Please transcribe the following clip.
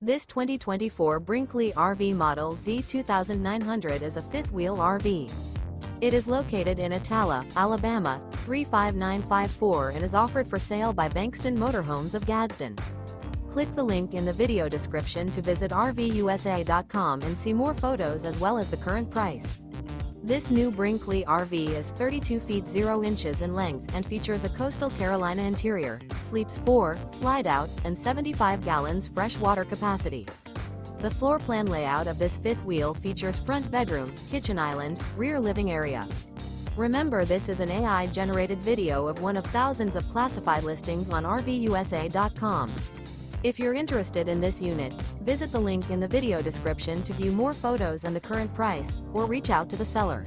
This 2024 Brinkley RV Model Z 2900 is a fifth-wheel RV. It is located in Attalla, Alabama, 35954 and is offered for sale by Bankston Motorhomes of Gadsden. Click the link in the video description to visit RVUSA.com and see more photos as well as the current price. This new Brinkley RV is 32 feet 0 inches in length and features a coastal Carolina interior, sleeps 4, slide-out, and 75 gallons fresh water capacity. The floor plan layout of this fifth wheel features front bedroom, kitchen island, rear living area. Remember, this is an AI-generated video of one of thousands of classified listings on RVUSA.com. If you're interested in this unit, visit the link in the video description to view more photos and the current price, or reach out to the seller.